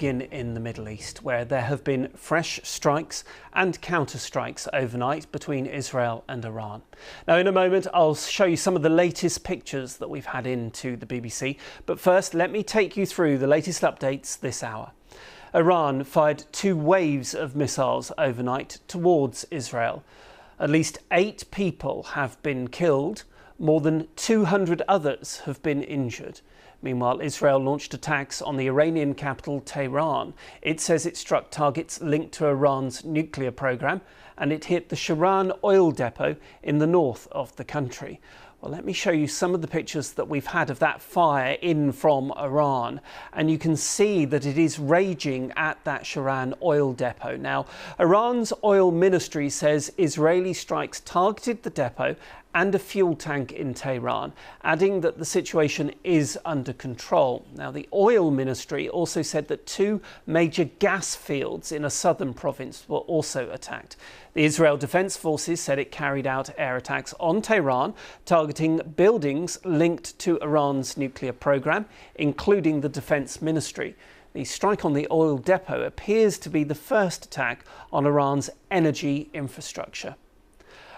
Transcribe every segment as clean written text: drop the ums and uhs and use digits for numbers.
in the Middle East, where there have been fresh strikes and counter-strikes overnight between Israel and Iran. Now, in a moment, I'll show you some of the latest pictures that we've had into the BBC. But first, let me take you through the latest updates this hour. Iran fired 2 waves of missiles overnight towards Israel. At least 8 people have been killed. More than 200 others have been injured. Meanwhile, Israel launched attacks on the Iranian capital, Tehran. It says it struck targets linked to Iran's nuclear program, and it hit the Shiran oil depot in the north of the country. Well, let me show you some of the pictures that we've had of that fire in from Iran. And you can see that it is raging at that Shiran oil depot. Now, Iran's oil ministry says Israeli strikes targeted the depot and a fuel tank in Tehran, adding that the situation is under control. Now, the oil ministry also said that 2 major gas fields in a southern province were also attacked. The Israel Defense Forces said it carried out air attacks on Tehran, targeting buildings linked to Iran's nuclear program, including the defense ministry. The strike on the oil depot appears to be the first attack on Iran's energy infrastructure.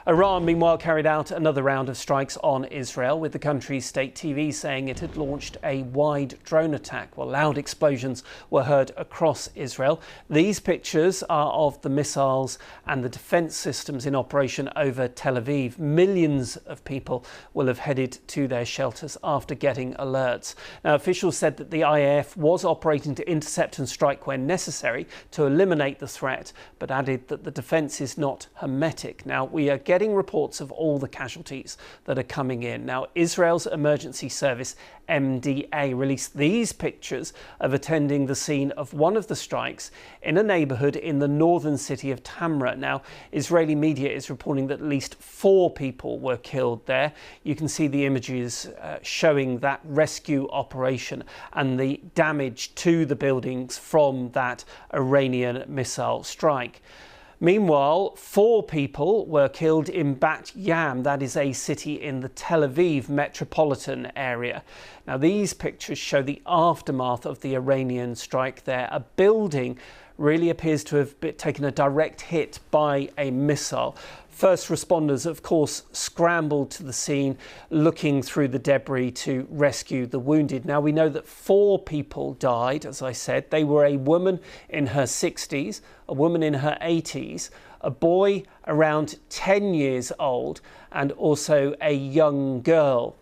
Iran, meanwhile, carried out another round of strikes on Israel, with the country's state TV saying it had launched a wide drone attack. Well, loud explosions were heard across Israel. These pictures are of the missiles and the defense systems in operation over Tel Aviv. Millions of people will have headed to their shelters after getting alerts. Now, officials said that the IAF was operating to intercept and strike when necessary to eliminate the threat, but added that the defense is not hermetic. Now, we are getting reports of all the casualties that are coming in. Now, Israel's emergency service, MDA, released these pictures of attending the scene of one of the strikes in a neighborhood in the northern city of Tamra. Now, Israeli media is reporting that at least 4 people were killed there. You can see the images showing that rescue operation and the damage to the buildings from that Iranian missile strike. Meanwhile, 4 people were killed in Bat Yam, that is a city in the Tel Aviv metropolitan area. Now, these pictures show the aftermath of the Iranian strike there. A building really appears to have taken a direct hit by a missile. First responders, of course, scrambled to the scene, looking through the debris to rescue the wounded. Now, we know that 4 people died, as I said. They were a woman in her 60s, a woman in her 80s, a boy around 10 years old, and also a young girl.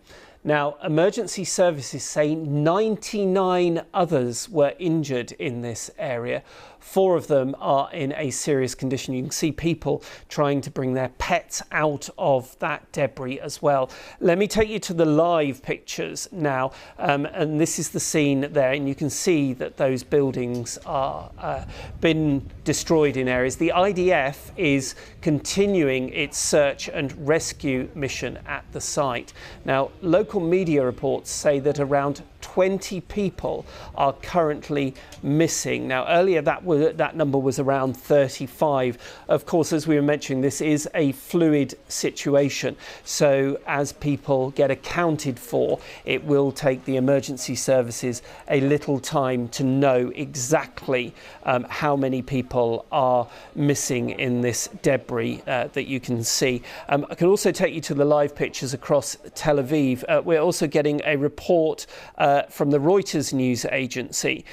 Now, emergency services say 99 others were injured in this area. 4 of them are in a serious condition. You can see people trying to bring their pets out of that debris as well. Let me take you to the live pictures now. And this is the scene there. And you can see that those buildings are been destroyed in areas. The IDF is continuing its search and rescue mission at the site. Now, local media reports say that around 20 people are currently missing. Now, earlier that number was around 35. Of course, as we were mentioning, this is a fluid situation. So as people get accounted for, it will take the emergency services a little time to know exactly how many people are missing in this debris that you can see. I can also take you to the live pictures across Tel Aviv. We're also getting a report from the Reuters news agency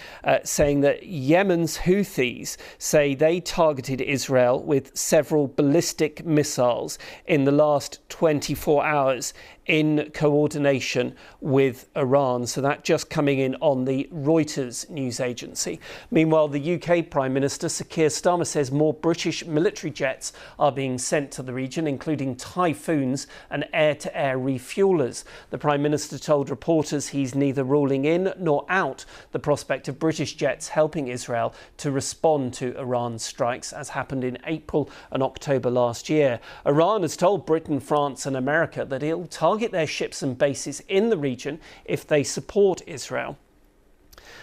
saying that Yemen's Houthis say they targeted Israel with several ballistic missiles in the last 24 hours in coordination with Iran. So that just coming in on the Reuters news agency. Meanwhile, the UK Prime Minister Sir Keir Starmer says more British military jets are being sent to the region, including Typhoons and air-to-air refuelers. The Prime Minister told reporters he's neither ruling in nor out the prospect of British jets helping Israel to respond to Iran's strikes, as happened in April and October last year. Iran has told Britain, France and America that it'll target their ships and bases in the region if they support Israel.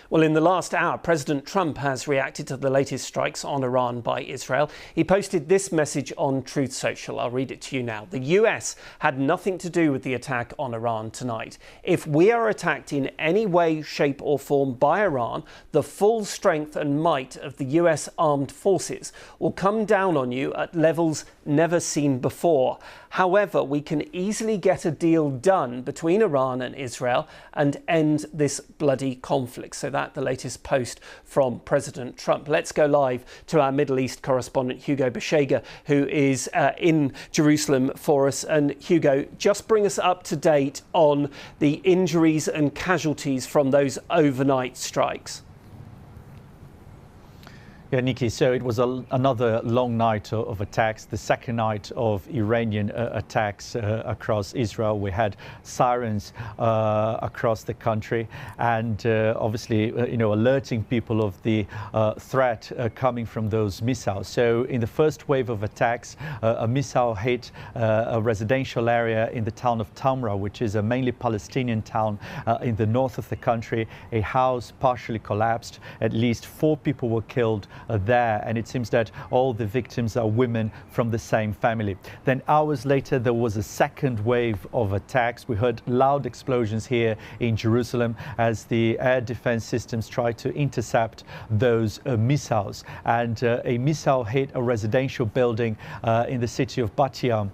Well, in the last hour, President Trump has reacted to the latest strikes on Iran by Israel. He posted this message on Truth Social. I'll read it to you now. The US had nothing to do with the attack on Iran tonight. If we are attacked in any way, shape or form by Iran, the full strength and might of the US armed forces will come down on you at levels never seen before. However, we can easily get a deal done between Iran and Israel and end this bloody conflict. So that the latest post from President Trump. Let's go live to our Middle East correspondent Hugo Beshega, who is in Jerusalem for us. And Hugo, just bring us up to date on the injuries and casualties from those overnight strikes. Yeah, Nikki, so it was another long night of attacks, the second night of Iranian attacks across Israel. We had sirens across the country and obviously, alerting people of the threat coming from those missiles. So in the first wave of attacks, a missile hit a residential area in the town of Tamra, which is a mainly Palestinian town in the north of the country. A house partially collapsed. At least 4 people were killed there, and it seems that all the victims are women from the same family. Then hours later there was a second wave of attacks. We heard loud explosions here in Jerusalem as the air defense systems tried to intercept those missiles, and a missile hit a residential building in the city of Bat Yam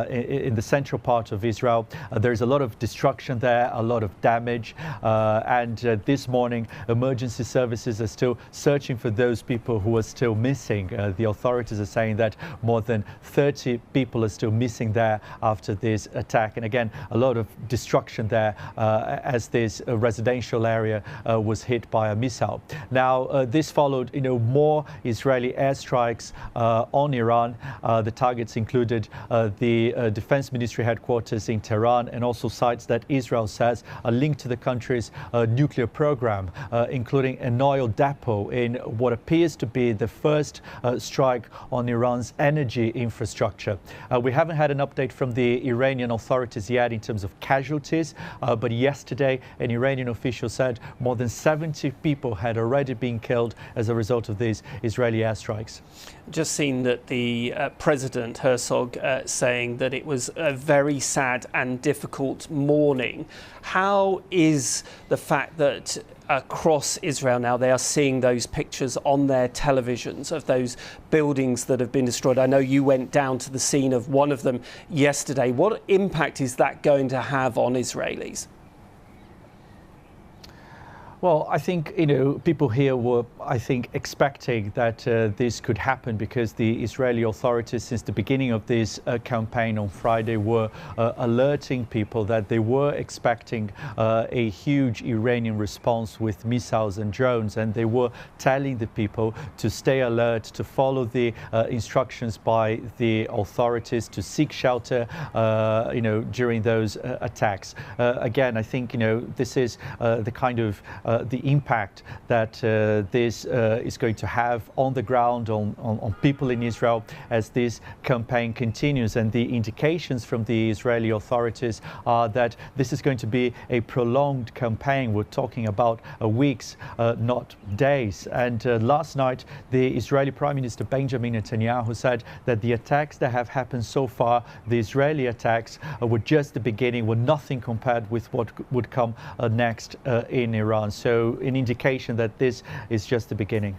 in the central part of Israel. There's a lot of destruction there, a lot of damage, and this morning emergency services are still searching for those people who are still missing. The authorities are saying that more than 30 people are still missing there after this attack. And again, a lot of destruction there as this residential area was hit by a missile. Now, this followed, more Israeli airstrikes on Iran. The targets included the Defense Ministry headquarters in Tehran and also sites that Israel says are linked to the country's nuclear program, including an oil depot in what appears to be the first strike on Iran's energy infrastructure. We haven't had an update from the Iranian authorities yet in terms of casualties, but yesterday an Iranian official said more than 70 people had already been killed as a result of these Israeli airstrikes. Just seen that the President Herzog saying that it was a very sad and difficult morning. How is the fact that across Israel now they are seeing those pictures on their televisions of those buildings that have been destroyed? I know you went down to the scene of one of them yesterday. What impact is that going to have on Israelis? Well, I think, people here were, expecting that this could happen because the Israeli authorities, since the beginning of this campaign on Friday, were alerting people that they were expecting a huge Iranian response with missiles and drones. And they were telling the people to stay alert, to follow the instructions by the authorities, to seek shelter, during those attacks. Again, I think, this is the kind of the impact that this is going to have on the ground, on people in Israel as this campaign continues. And the indications from the Israeli authorities are that this is going to be a prolonged campaign. We're talking about weeks, not days. And last night, the Israeli Prime Minister Benjamin Netanyahu said that the attacks that have happened so far, the Israeli attacks, were just the beginning, were nothing compared with what would come next in Iran. So an indication that this is just the beginning.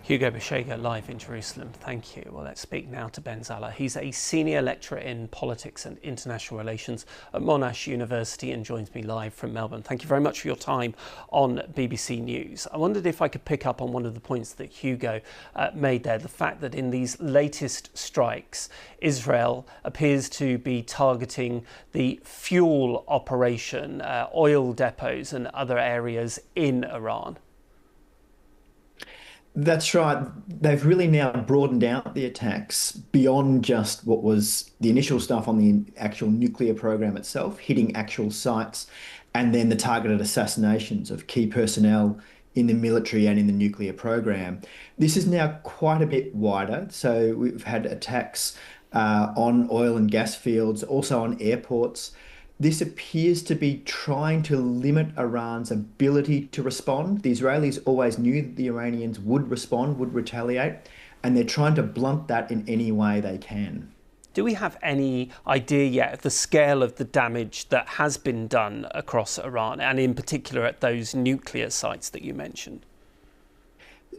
Hugo Beshega live in Jerusalem. Thank you. Well, let's speak now to Ben Zala. He's a senior lecturer in politics and international relations at Monash University and joins me live from Melbourne. Thank you very much for your time on BBC News. I wondered if I could pick up on one of the points that Hugo made there, the fact that in these latest strikes, Israel appears to be targeting the fuel operation, oil depots and other areas in Iran. That's right. They've really now broadened out the attacks beyond just what was the initial stuff on the actual nuclear program itself, hitting actual sites, and then the targeted assassinations of key personnel in the military and in the nuclear program. This is now quite a bit wider. So we've had attacks on oil and gas fields, also on airports. This appears to be trying to limit Iran's ability to respond. The Israelis always knew that the Iranians would respond, would retaliate, and they're trying to blunt that in any way they can. Do we have any idea yet of the scale of the damage that has been done across Iran, and in particular at those nuclear sites that you mentioned?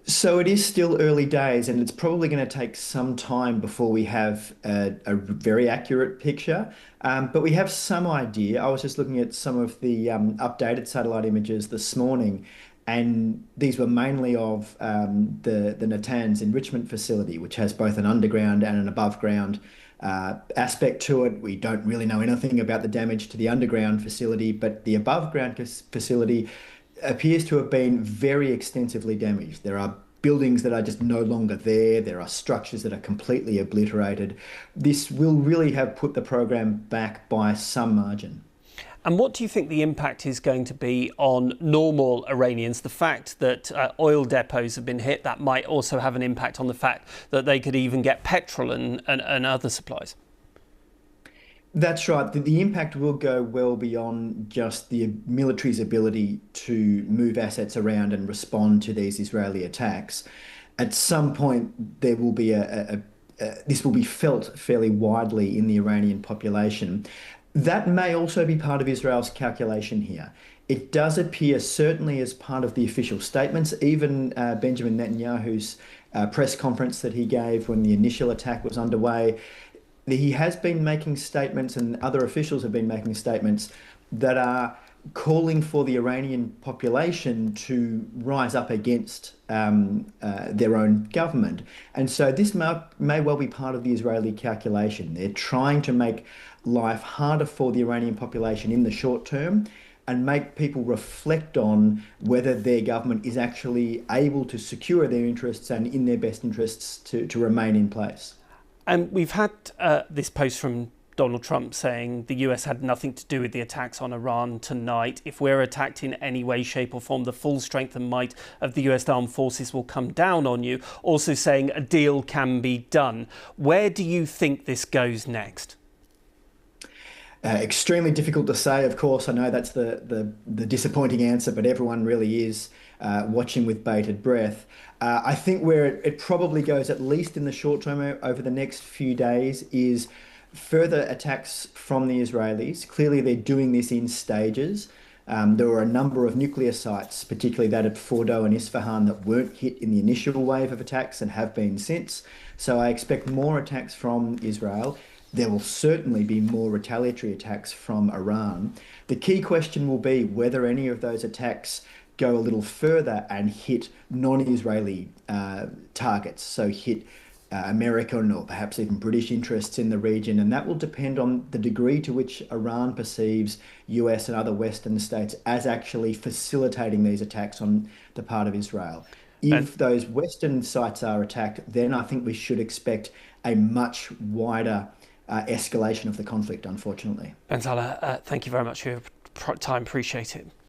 So it is still early days, and it's probably going to take some time before we have a very accurate picture. But we have some idea. I was just looking at some of the updated satellite images this morning, and these were mainly of the Natanz enrichment facility, which has both an underground and an above ground aspect to it. We don't really know anything about the damage to the underground facility, but the above ground facility appears to have been very extensively damaged. There are buildings that are just no longer there. There are structures that are completely obliterated. This will really have put the program back by some margin. And what do you think the impact is going to be on normal Iranians? The fact that oil depots have been hit, that might also have an impact on the fact that they could even get petrol and other supplies. That's right. The impact will go well beyond just the military's ability to move assets around and respond to these Israeli attacks. At some point, there will be this will be felt fairly widely in the Iranian population. That may also be part of Israel's calculation here. It does appear, certainly as part of the official statements, even Benjamin Netanyahu's press conference that he gave when the initial attack was underway, he has been making statements, and other officials have been making statements that are calling for the Iranian population to rise up against their own government. And so this may well be part of the Israeli calculation. They're trying to make life harder for the Iranian population in the short term and make people reflect on whether their government is actually able to secure their interests and in their best interests to remain in place. And we've had this post from Donald Trump saying the US had nothing to do with the attacks on Iran tonight. If we're attacked in any way, shape or form, the full strength and might of the US armed forces will come down on you. Also saying a deal can be done. Where do you think this goes next? Extremely difficult to say, of course. I know that's the disappointing answer, but everyone really is watching with bated breath. I think where it probably goes, at least in the short term over the next few days, is further attacks from the Israelis. Clearly, they're doing this in stages. There were a number of nuclear sites, particularly that at Fordo and Isfahan, that weren't hit in the initial wave of attacks and have been since. So I expect more attacks from Israel. There will certainly be more retaliatory attacks from Iran. The key question will be whether any of those attacks go a little further and hit non-Israeli targets, so hit American or perhaps even British interests in the region. And that will depend on the degree to which Iran perceives US and other Western states as actually facilitating these attacks on the part of Israel. If those Western sites are attacked, then I think we should expect a much wider escalation of the conflict, unfortunately. Ben Salah, thank you very much for your time. Appreciate it.